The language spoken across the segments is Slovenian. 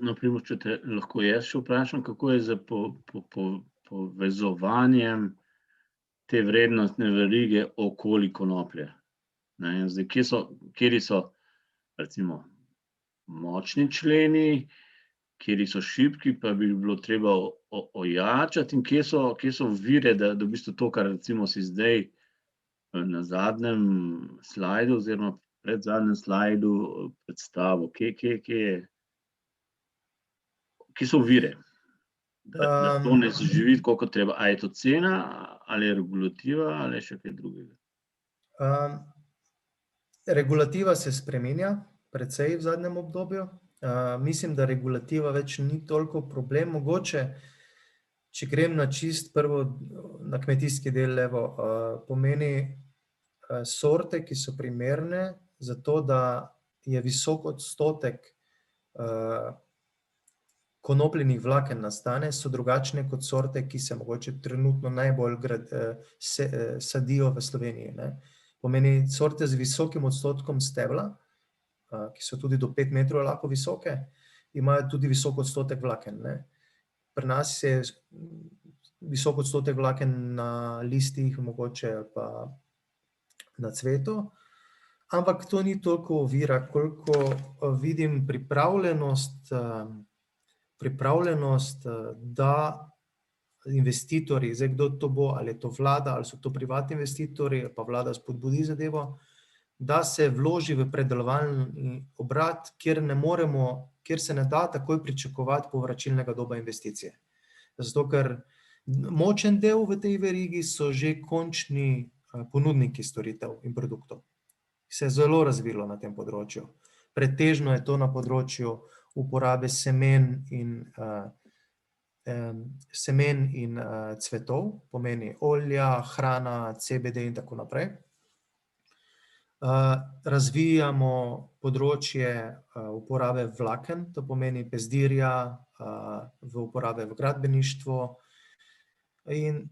na primer, če te lahko jaz še vprašam, kako je z povezovanjem te vrednostne verige okoli konoplje? Ne, in zdaj, kateri so recimo močni členi, kateri so šibki, pa bi bilo treba ojačati, in kje so ovire, da v bistvu to, kar recimo si zdaj na zadnjem slajdu oziroma predzadnjem slajdu predstavil, kje so ovire, da to ne zaživi tako, kot treba. A je to cena, ali je regulativa, ali je še kaj drugega? Regulativa se spreminja precej v zadnjem obdobju. Mislim, da regulativa več ni toliko problem. Mogoče, če grem na čist prvo, na kmetijski del, pomeni sorte, ki so primerne za to, da je visok odstotek konopljinih vlaken nastane, so drugačne kot sorte, ki se mogoče trenutno najbolj sadijo v Sloveniji, ne. Pomeni, sorte z visokim odstotkom stebla, ki so tudi do 5 metrov lahko visoke, imajo tudi visok odstotek vlaken, ne. Pri nas je visok odstotek vlaken na listih, mogoče pa na cvetu, ampak to ni toliko ovira, koliko vidim pripravljenost, da investitorji, zdaj kdo to bo, ali je to vlada, ali so to privatni investitorji, pa vlada spodbudi zadevo, da se vloži v predelovalni obrat, kjer se ne da takoj pričakovati povračilnega doba investicije. Zato, ker močen del v tej verigi so že končni ponudniki storitev in produktov. Se je zelo razvilo na tem področju. Pretežno je to na področju uporabe semen in cvetov, pomeni olja, hrana, CBD in tako naprej. Razvijamo področje uporabe vlaken, to pomeni pezdirja, v uporabe v gradbeništvu. In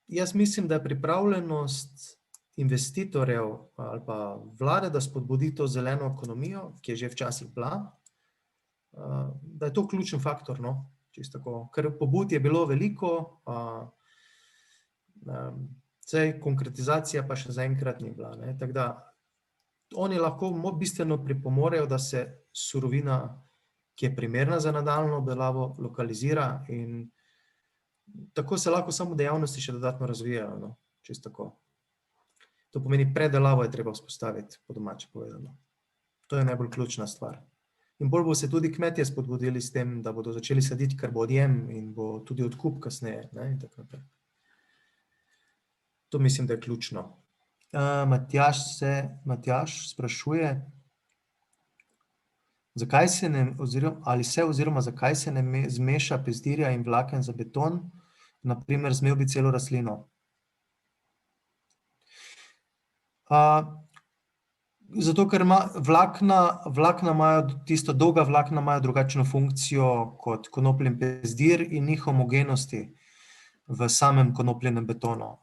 jaz mislim, da je pripravljenost investitorjev ali pa vlade, da spodbudi to zeleno ekonomijo, ki je že včasih bila, da je to ključen faktor, no, čisto tako. Ker pobud je bilo veliko, zdaj konkretizacija pa še zaenkrat ni bila, ne, tako da oni lahko bistveno pripomorejo, da se surovina, ki je primerna za nadaljnjo obdelavo, lokalizira, in tako se lahko samo dejavnosti še dodatno razvijajo, no, čisto tako. To pomeni, predelavo je treba vzpostaviti, po domače povedano. To je najbolj ključna stvar. In bolj bo se tudi kmetje spodbudili s tem, da bodo začeli saditi, ker bo odjem in bo tudi odkup kasneje, ne, in tako naprej. To mislim, da je ključno. Matjaž sprašuje, zakaj se ne zmeša pezdirja in vlaken za beton, na primer zmel bi celo rastlino. Zato, ker vlakna imajo, dolga vlakna imajo drugačno funkcijo kot konopljin pezdir in ni homogenosti v samem konopljinem betonu.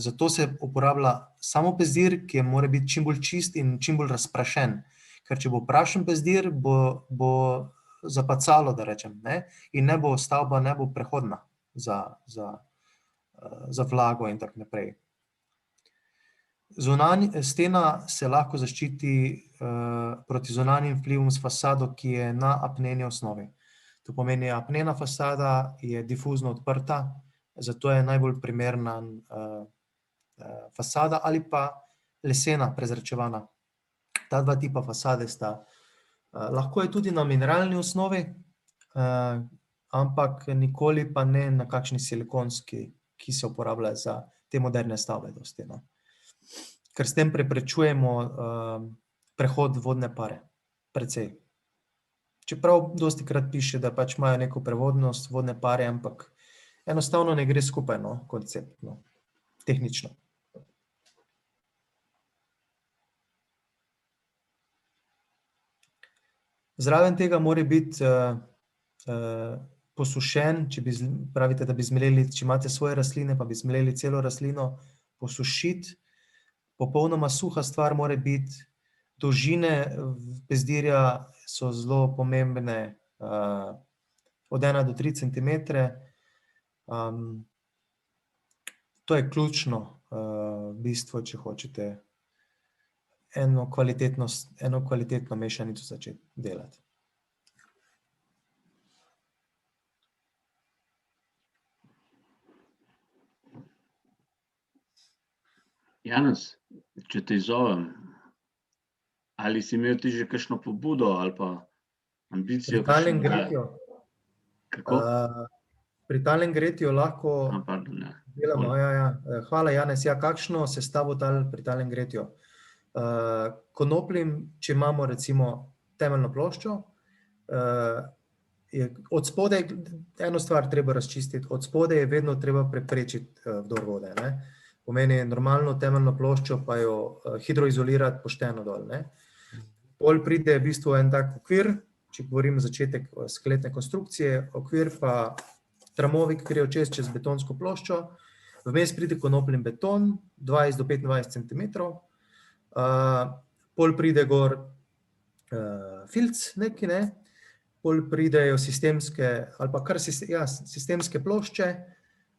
Zato se uporablja samo pezdir, ki mora biti čim bolj čist in čim bolj razprašen. Ker če bo prašen pezdir, bo zapacalo, da rečem, ne, in stavba ne bo prehodna za vlago in tako naprej. Stena se lahko zaščiti proti zunanjim vplivom s fasado, ki je na apneni osnovi. To pomeni, apnena fasada je difuzno odprta, zato je najbolj primerna fasada ali pa lesena, prezračevana. Ta dva tipa fasade sta. Lahko je tudi na mineralni osnovi, ampak nikoli pa ne na kakšni silikonski, ki se uporablja za te moderne stavbe dosti, no. Ker s tem preprečujemo prehod vodne pare, precej. Čeprav dostikrat piše, da pač imajo neko prevodnost vodne pare, ampak enostavno ne gre skupaj, no, konceptno, tehnično. Zraven tega mora biti posušen, pravite, da bi zmleli, če imate svoje rastline, pa bi zmleli celo rastlino, posušiti. Popolnoma suha stvar mora biti, dolžine pezdirja so zelo pomembne, od 1 do 3 centimetre. To je ključno bistvo, če hočete eno kvalitetno mešanico začeti delati. Janez, če te izzovem, ali si imel ti že kakšno pobudo ali pa ambicijo? Pri talnem gretju? Kako? Pri talnem gretju lahko Pardon, ja. delamo. Hvala, Janez. Kakšno sestavo pri talnem gretju? Konoplim, če imamo recimo temeljno ploščo, je od spodaj, eno stvar treba razčistiti, od spodaj je vedno treba preprečiti vdor vode, ne. Pomeni normalno temeljno ploščo, pa jo hidroizolirati pošteno dol, ne. Pol pride v bistvu en tak okvir, če govorim začetek skeletne konstrukcije, okvir pa tramovi, ki grejo čez betonsko ploščo, vmes pride konoplin beton, 20 do 25 centimetrov, pol pride gor filc neki, ne, pol pridejo sistemske, ali pa kar sistemske plošče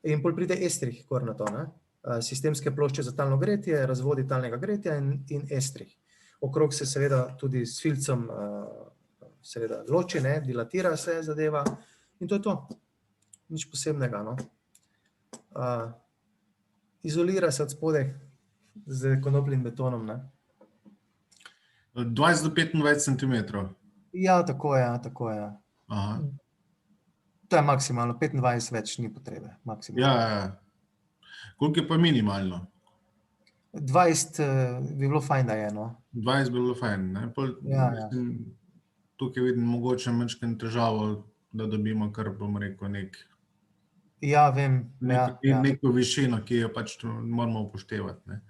in pol pride estrih gor na to, ne. Sistemske plošče za talno gretje, razvodi talnega gretja in estrih. Okrog se seveda tudi s filcem seveda loči, ne, dilatira se zadeva in to je to. Nič posebnega, no. Izolira se od spodaj z konopljim betonom, ne. 20 do 25 centimetrov. Ja, tako je. Aha. To je maksimalno, 25 več ni potrebe, maksimalno. Ja. Koliko je pa minimalno? 20 bi bilo fajn, da je, no. 20 bi bilo fajn, ne? Tukaj vidim mogoče majčkeno težavo, da dobimo kar, bom rekel, vem. neko višino, ki jo pač moramo upoštevati, ne.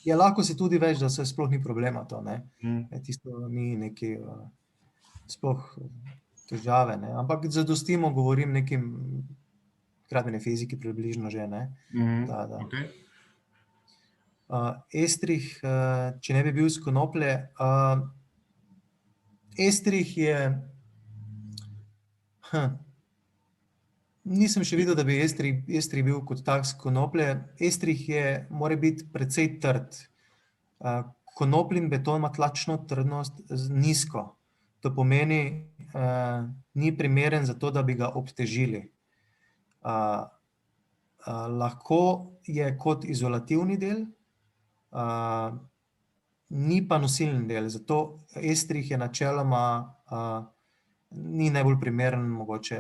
Ja, lahko si tudi več, da se sploh ni problema to, ne. Tisto ni neki sploh težave, ne. Ampak zadostimo, govorim nekim gradbene fiziki približno že, ne. Okej. Estrih, če ne bi bil iz konoplje, estrih je, nisem še videl, da bi estrih bil kot tak z konoplje. Estrih mora biti precej trd. Konopljin beton ima tlačno trdnost nizko. To pomeni, ni primeren za to, da bi ga obtežili. Lahko je kot izolativni del, ni pa nosilni del, zato estrih je načeloma ni najbolj primeren mogoče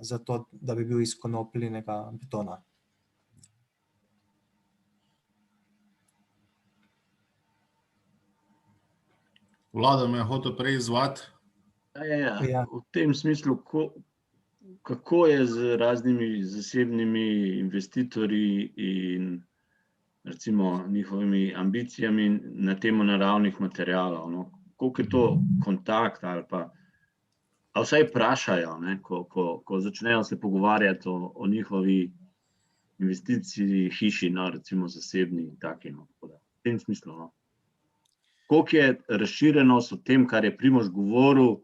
za to, da bi bil iz konopljinega betona. Vlado me je hotel prej izzvati. Ja. V tem smislu, kako je z raznimi zasebnimi investitorji in recimo njihovimi ambicijami na temo naravnih materialov, no? Koliko je to kontakt ali pa vsaj vprašajo, ne, ko začnejo se pogovarjati o njihovi investiciji, hiši, no, recimo zasebni in taki, no, v tem smislu, no. Koliko je razširjenost o tem, kar je Primož govoril,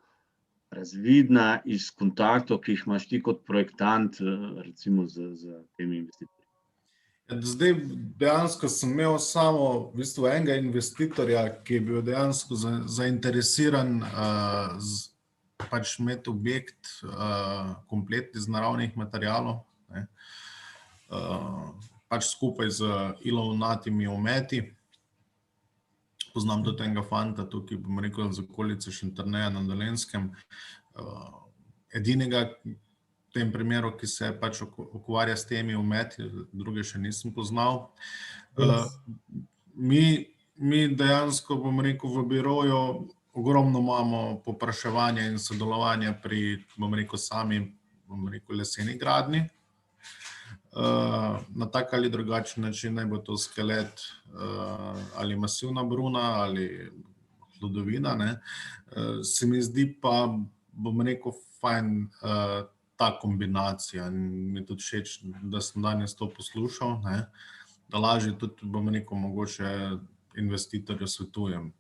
razvidna iz kontaktov, ki jih imaš ti kot projektant, recimo z temi investitorji? Zdaj, dejansko sem imel samo v bistvu enega investitorja, ki je bil dejansko zainteresiran pač imeti objekt komplet iz naravnih materialov, ne. Pač skupaj z ilovnatimi ometi. Poznam tudi enega fanta tukaj, bom rekel, z okolice Šentjerneja na Dolenjskem. Edinega v tem primeru, ki se pač ukvarja s temi ometi, druge še nisem poznal. Mi dejansko, bom rekel, v biroju ogromno imamo povpraševanja in sodelovanja pri, bom rekel, sami, bom rekel, leseni gradnji. Na tak ali drugačen način, naj bo to skelet ali masivna bruna ali hlodovina, ne. Se mi zdi pa, bom rekel, fajn ta kombinacija in mi tudi všeč, da sem danes to poslušal, ne, da lažje tudi, bom rekel, mogoče investitorju svetujem.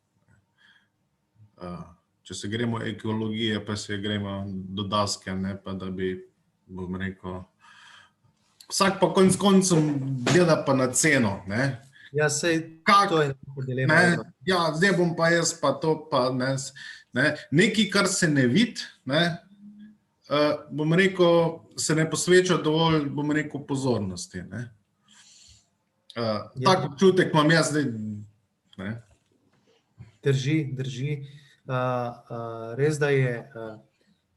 če se gremo ekologije, pa se gremo do daske, ne pa da bi, bom rekel, vsak pa konec koncem gleda pa na ceno, ne. Ja, sej to je dilema. Ne, ja, zdaj bom pa jaz pa to, pa ne, nekaj, kar se ne vidi, ne, bom rekel, se ne posveča dovolj, bom rekel, pozornosti, ne. Tak občutek imam jaz zdaj, ne. Drži. Res, da je,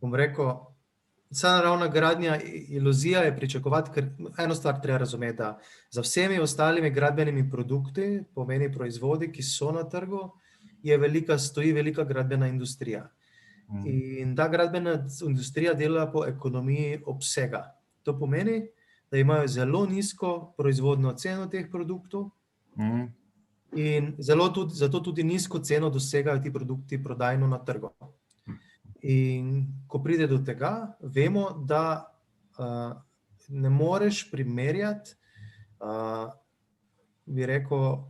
bom rekel, vsa naravna gradnja, iluzija je pričakovati, ker eno stvar treba razumeti, da za vsemi ostalimi gradbenimi produkti, pomeni proizvodi, ki so na trgu, stoji velika gradbena industrija. In ta gradbena industrija dela po ekonomiji obsega. To pomeni, da imajo zelo nizko proizvodno ceno teh produktov in zato tudi nizko ceno dosegajo ti produkti prodajno na trgu. In ko pride do tega, vemo, da ne moreš primerjati, bi rekel,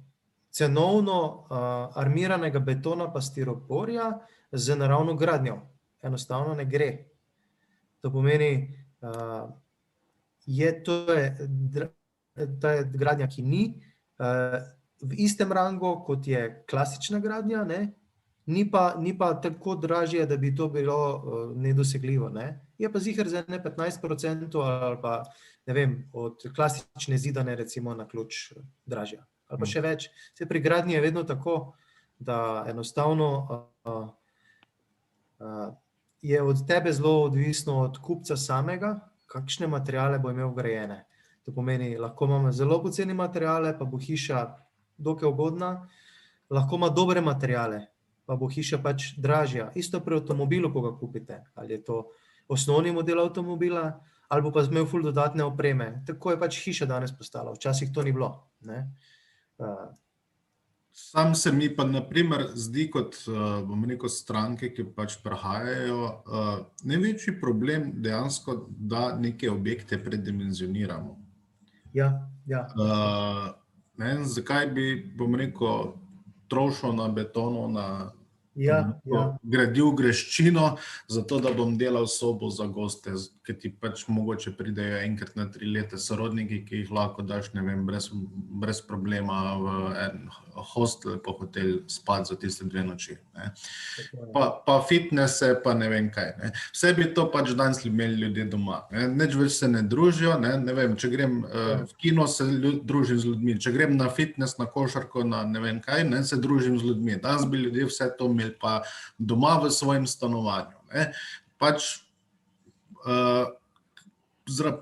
cenovno armiranega betona pa stiroporja z naravno gradnjo. Enostavno ne gre. To pomeni, ta je gradnja, ki ni v istem rangu, kot je klasična gradnja, ne? Ni pa tako dražje, da bi to bilo nedosegljivo, ne. Je pa ziher za 15% ali pa, ne vem, od klasične zidane recimo na ključ dražja. Ali pa še več. Saj pri gradnji je vedno tako, da enostavno je od tebe zelo odvisno od kupca samega, kakšne materiale bo imel vgrajene. To pomeni, lahko imamo zelo poceni materiale, pa bo hiša dokaj ugodna, lahko ima dobre materiale, pa bo hiša pač dražja. Isto pri avtomobilu, ko ga kupite. Ali je to osnovni model avtomobila, ali bo pa imel ful dodatne opreme. Tako je pač hiša danes postala. Včasih to ni bilo, ne. Sam se mi pa na primer zdi kot, bom rekel, stranke, ki pač prihajajo, največji problem dejansko, da neke objekte predimenzioniramo. Ja. Ne vem, zakaj bi, bom rekel, trošil na betonu, gradil greščino, zato da bom delal sobo za goste, ki ti pač mogoče pridejo enkrat na 3 leta sorodniki, ki jih lahko daš, ne vem, brez problema v en hostel pa hotel spati za tiste 2 noči, ne. Pa fitnesse, pa ne vem kaj, ne. Vse bi to pač danes imeli ljudje doma, ne. Nič več se ne družijo, ne vem, če grem v kino, se družim z ljudmi, če grem na fitness, na košarko, na ne vem kaj, ne, se družim z ljudmi. Danes bi ljudje vse to imeli pa doma v svojem stanovanju, ne. Pač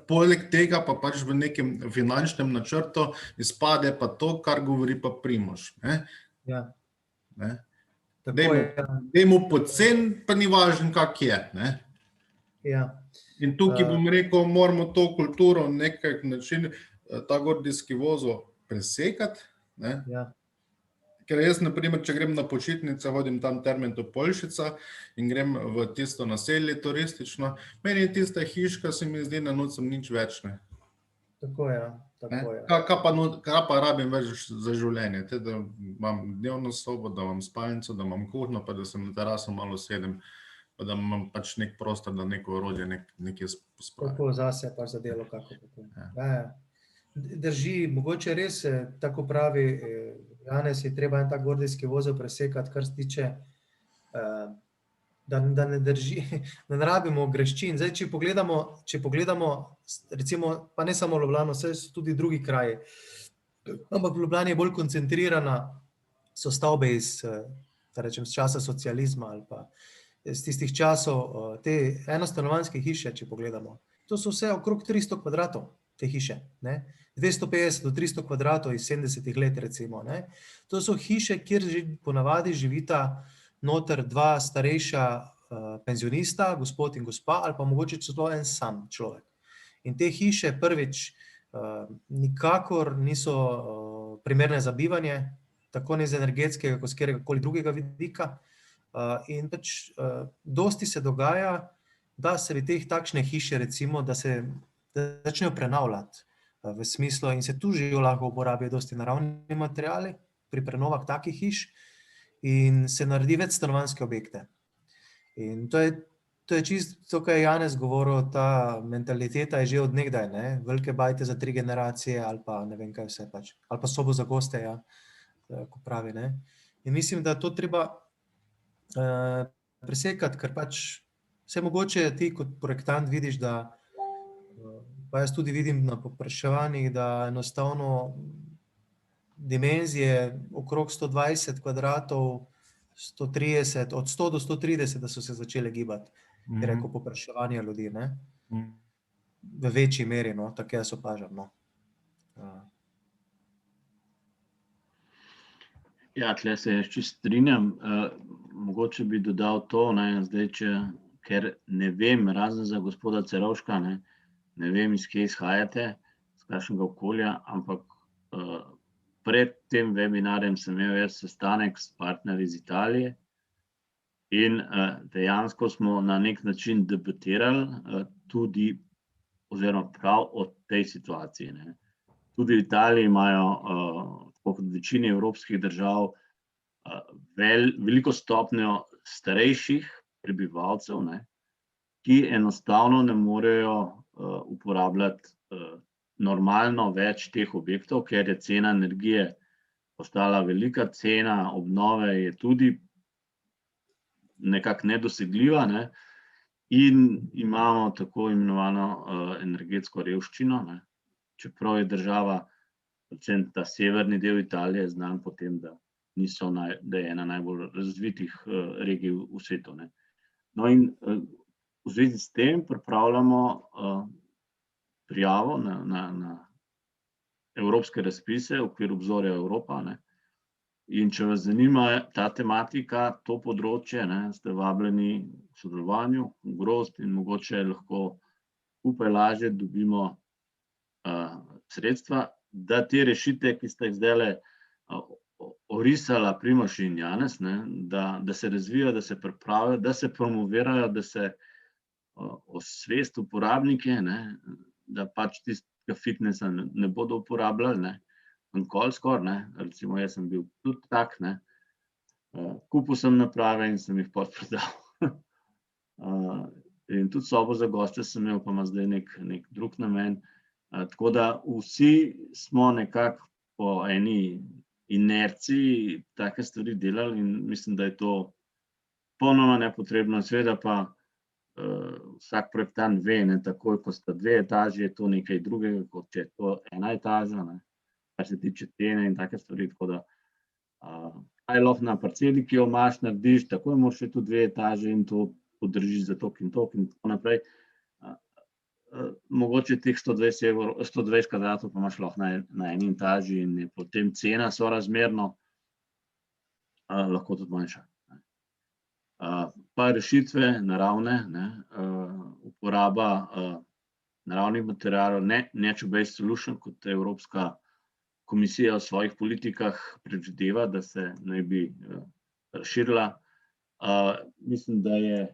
poleg tega pa pač v nekem finančnem načrtu izpade pa to, kar govori pa Primož, ne. Ja. Ne. Dajmo poceni, pa ni važno, kak je, ne. Ja. In tukaj bom rekel, moramo to kulturo na nekak način, ta gordijski vozel presekati, ne. Ja. Ker jaz, na primer, če grem na počitnice, hodim tam Termento-Poljšica in grem v tisto naselje turistično, meni je tista hiška, se mi zdi, na nocem nič več, ne. Tako je. Kaj pa rabim več za življenje? Da imam dnevno sobo, da imam spalnico, da imam kuhinjo, pa da se na teraso malo sedem, pa da imam pač nek prostor, da neko orodje nekje pospravim. Tako zase pač za delo, kako tako. Ja. Drži, mogoče res, tako pravi Janez, je treba en tak gordijski vozel presekati, kar se tiče, da ne drži, da ne rabimo greščin. Zdaj, če pogledamo, recimo, pa ne samo Ljubljano, saj so tudi drugi kraji, ampak v Ljubljani je bolj koncentrirana, so stavbe iz, da rečem, z časa socializma ali pa iz tistih časov, te enostanovanjske hiše, če pogledamo. To so vse okrog 300 kvadratov, te hiše, ne. 250 do 300 kvadratov iz 70 let, recimo, ne. To so hiše, kjer ponavadi živita noter 2 starejša penzionista, gospod in gospa, ali pa mogoče celo en sam človek. In te hiše, prvič, nikakor niso primerne za bivanje, tako ne z energetskega, kot z kateregakoli drugega vidika. In pač dosti se dogaja, da se bi takšne hiše, recimo, da se začnejo prenavljati v smislu, in se tu že lahko uporabijo dosti naravni materiali pri prenovah takih hiš in se naredi večstanovanjske objekte. In to je čisto to, kar je Janez govoril, ta mentaliteta je že od nekdaj, ne? Velike bajte za 3 generacije ali pa ne vem kaj vse pač, ali pa sobo za goste, ja, ko pravi, ne. In mislim, da to treba presekati, ker pač vse mogoče ti kot projektant vidiš, da pa jaz tudi vidim na povpraševanjih, da enostavno dimenzije okrog 120 kvadratov, 130, od 100 do 130, da so se začele gibati, bi rekel, povpraševanja ljudi, ne? V večji meri, no, tako jaz opažam, no. Ja, tle se jaz čisto strinjam. Mogoče bi dodal to, ne, zdaj, ker ne vem, razen za gospoda Cerovška, ne vem, iz kje izhajate, iz kakšnega okolja, ampak pred tem webinarjem sem imel jaz sestanek s partnerji iz Italije in dejansko smo na nek način debatirali tudi, oziroma prav o tej situaciji, ne. Tudi v Italiji imajo, tako kot v večini evropskih držav, veliko stopnjo starejših prebivalcev, ne, ki enostavno ne morejo uporabljati normalno več teh objektov, ker je cena energije postala velika, cena obnove je tudi nekako nedosegljiva, ne, in imamo tako imenovano energetsko revščino, ne, čeprav je država, predvsem ta severni del Italije, znan po tem, da je ena najbolj razvitih regij v svetu, ne. No, in v zvezi s tem pripravljamo prijavo na evropske razpise v okviru Obzorja Evropa, ne. In če vas zanima ta tematika, to področje, ne, ste vabljeni k sodelovanju, v Grozd, in mogoče lahko skupaj lažje dobimo sredstva, da te rešitve, ki sta jih zdajle orisala Primož in Janez, ne, da se razvijajo, da se pripravijo, da se promovirajo, da se osvest uporabnike, ne, da pač tistega fitnesa ne bodo uporabljali, ne, nikoli skoraj, ne, recimo jaz sem bil tudi tak, ne, kupil sem naprave in sem jih pol prodal. In tudi sobo za goste sem imel, pa ima zdaj nek drug namen. Tako da vsi smo nekako po eni inerciji take stvari delali in mislim, da je to popolnoma nepotrebno. Seveda pa vsak projektant ve, ne, takoj, ko sta 2 etaži, je to nekaj drugega, kot če je to 1 etaža, ne, kar se tiče cene in take stvari, tako da kaj lahko na parceli, ki jo imaš, narediš, takoj moraš iti v 2 etaže in to podržiš za toliko in toliko in tako naprej. Mogoče teh 120 kvadratov pa imaš lahko na eni etaži in je potem cena sorazmerno lahko tudi manjša. Pa rešitve naravne, ne, uporaba naravnih materialov, nature-based solution, kot Evropska komisija v svojih politikah predvideva, da se naj bi razširila. Mislim, da je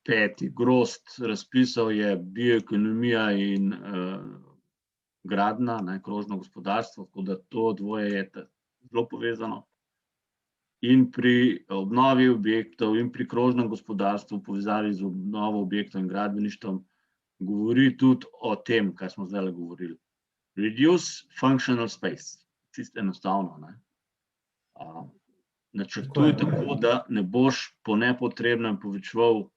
5. grozd razpisov je bioekonomija in gradnja, ne, krožno gospodarstvo, tako da to dvoje je zelo povezano. In pri obnovi objektov in pri krožnem gospodarstvu v povezavi z obnovo objektov in gradbeništvom govori tudi o tem, kar smo zdajle govorili. Reduce functional space, čisto enostavno, ne. Načrtuj tako, da ne boš po nepotrebnem povečeval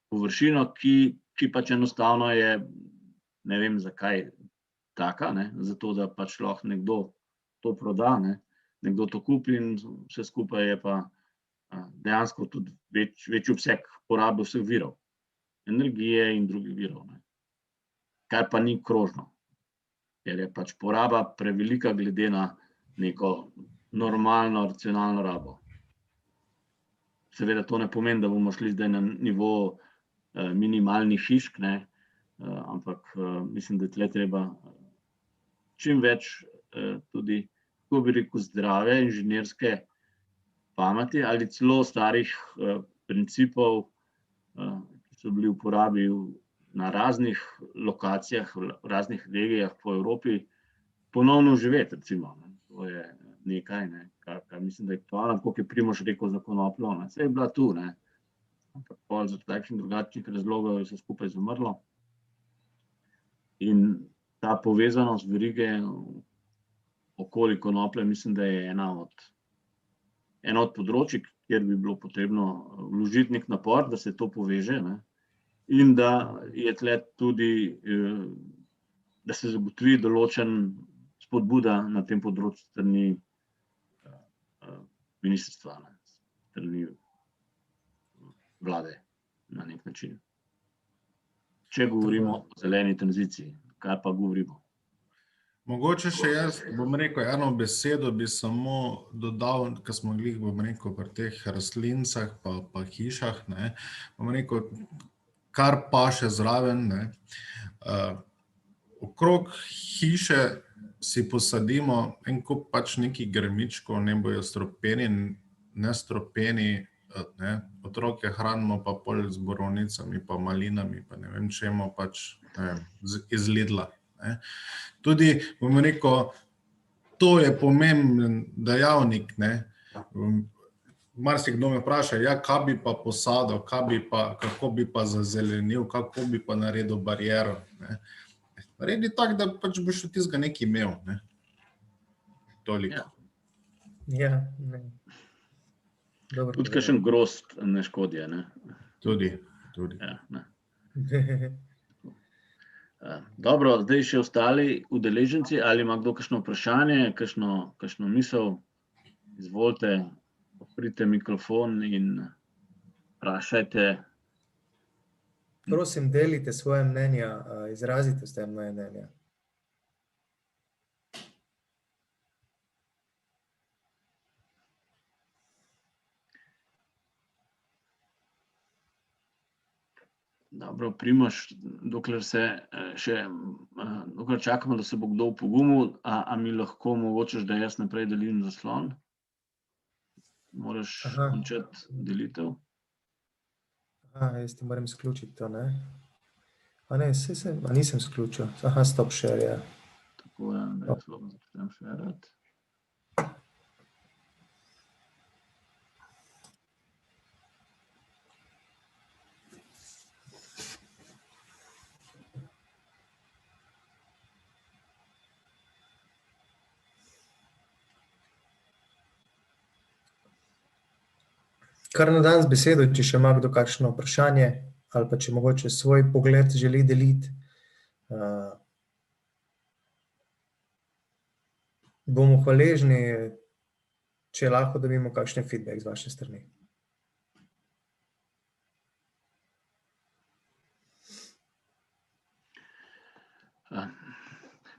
površino, ki pač enostavno je, ne vem zakaj, taka, ne, zato da pač lahko nekdo to proda, ne, nekdo to kupi in vse skupaj je pa dejansko tudi večji obseg porabe vseh virov, energije in drugih virov, ne. Kar pa ni krožno, ker je pač poraba prevelika glede na neko normalno, racionalno rabo. Seveda to ne pomeni, da bomo šli zdaj na nivo minimalnih hišk, ne, ampak mislim, da je tule treba čim več tudi, kako bi rekel, zdrave inženirske pameti ali celo starih principov, ki so bili v uporabi na raznih lokacijah, v raznih regijah po Evropi, ponovno oživeti, recimo, ne. To je nekaj, ne, kar mislim, da je aktualno, tako kot je Primož rekel za konopljo, ne, saj je bila tu, ne. ampak pol zaradi takšnih drugačnih razlogov je vse skupaj zamrlo. In ta povezanost verige okoli konoplje, mislim, da je eno od področij, kjer bi bilo potrebno vložiti nek napor, da se to poveže, ne? In da je tle tudi, da se zagotovi določen spodbuda na tem področju strani ministrstva, ne? Strani vlade na nek način. Če govorimo o zeleni tranziciji, kaj pa govorimo? Mogoče še jaz, bom rekel, eno besedo bi samo dodal, ko smo glih, bom rekel, pri teh rastlincah pa hišah, ne, bom rekel, kar paše zraven, ne. Okrog hiše si posadimo en kup pač nekih grmičkov, ne bojo stropeni, nestropeni, ne, otroke hranimo pa pol z borovnicami, pa malinami, pa ne vem čemu, pač, ne vem, iz Lidla, ne. Tudi, bom rekel, to je pomemben dejavnik, ne. Marsikdo me vpraša, ja, kaj bi pa posadil, kako bi pa zazelenil, kako bi pa naredil bariero, ne. Naredi tako, da pač boš od tistega nekaj imel, ne. Toliko. Ja, ne. Dobro Tudi kakšen grozd ne škodi, ne. Tudi. Ja, ne. Dobro, zdaj še ostali udeleženci, ali ima kdo kakšno vprašanje, kakšno misel? Izvolite, odprite mikrofon in vprašajte. Prosim, delite svoje mnenja, izrazite s tem moje mnenja. Dobro, Primož, dokler čakamo, da se bo kdo opogumil, a mi lahko mogočeš, da jaz naprej delim zaslon? Moraš končati delitev. Jaz ti moram izključiti to, ne? Ne, nisem izključil. Stop share, ja. Tako je, da jaz lahko začnem šerati. Kar na dan z besedo, če še ima kdo kakšno vprašanje, ali pa če mogoče svoj pogled želi deliti. Bomo hvaležni, če lahko dobimo kakšen feedback z vaše strani.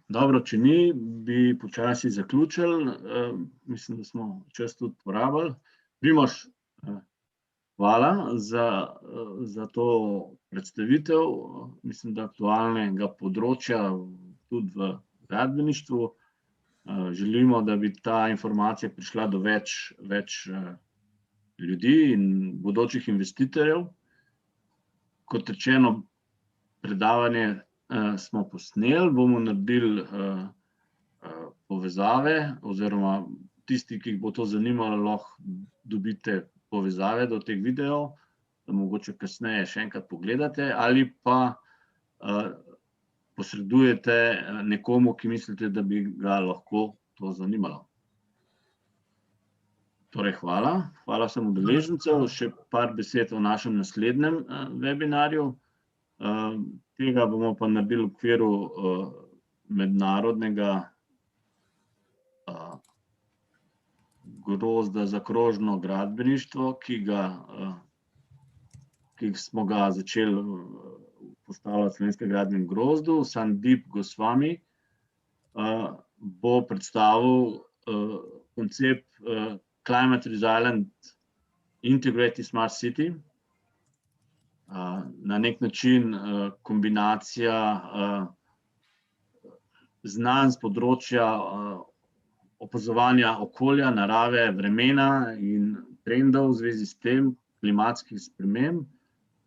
Dobro, če ni, bi počasi zaključili. Mislim, da smo čas tudi porabili. Primož, hvala za to predstavitev, mislim, da aktualnega področja tudi v gradbeništvu. Želimo, da bi ta informacija prišla do več ljudi in bodočih investitorjev. Kot rečeno, predavanje smo posneli, bomo naredili povezave oziroma tisti, ki jih bo to zanimalo, lahko dobite povezave do teh videov, da mogoče kasneje še enkrat pogledate ali pa posredujete nekomu, ki mislite, da bi ga lahko to zanimalo. Torej, hvala. Hvala vsem udeležencev. Še par besed o našem naslednjem webinarju. Tega bomo pa naredili v okviru mednarodnega grozda za krožno gradbeništvo, ki smo ga začeli postavljati v Slovenskem gradbenem grozdu. Sandeep Goswami bo predstavil koncept Climate Resilient Integrated Smart City. Na nek način kombinacija znanj s področja opazovanja okolja, narave, vremena in trendov v zvezi s tem, klimatskih sprememb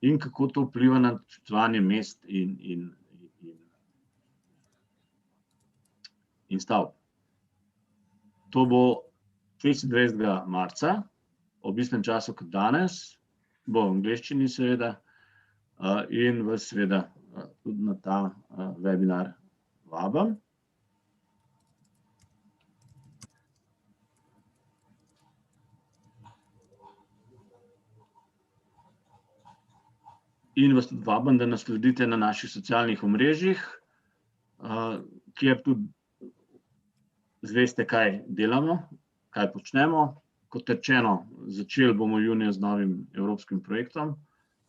in kako to vpliva na načrtovanje mest in stavb. To bo 26. marca ob istem času kot danes. bo v angleščini seveda, in vas seveda tudi na ta webinar vabim. In vas tudi vabim, da nas sledite na naših socialnih omrežjih, kjer tudi zveste, kaj delamo, kaj počnemo. Kot rečeno, začeli bomo junija z novim evropskim projektom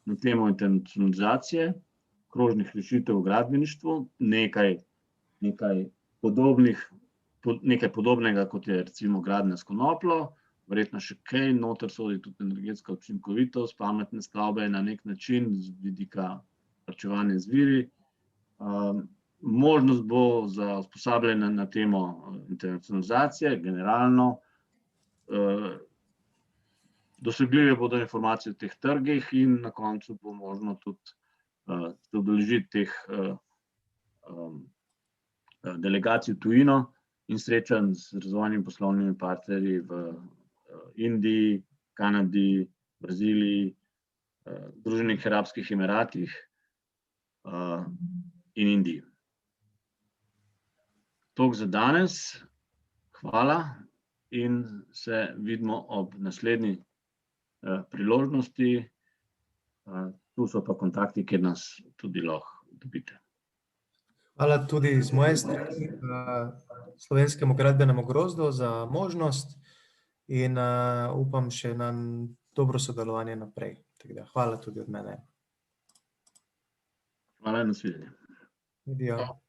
na temo internacionalizacije, krožnih rešitev v gradbeništvu, nekaj podobnega, kot je recimo gradnja s konopljo, verjetno še kaj, noter sodi tudi energetska učinkovitost, pametne stavbe na nek način z vidika varčevanja z viri. Možnost bo za usposabljanje na temo internacionalizacije, generalno. Dosegljive bodo informacije o teh trgih in na koncu bo možno tudi se udeležiti teh delegacij v tujino in srečanj z razvojnimi poslovnimi partnerji v Indiji, Kanadi, Braziliji, Združenih arabskih emiratih in Indiji. Toliko za danes. Hvala in se vidimo ob naslednji priložnosti. Tu so pa kontakti, kjer nas tudi lahko dobite. Hvala tudi z moje strani Slovenskemu gradbenemu grozdu za možnost in upam še na dobro sodelovanje naprej. Hvala tudi od mene. Hvala in nasvidenje. Vidijo.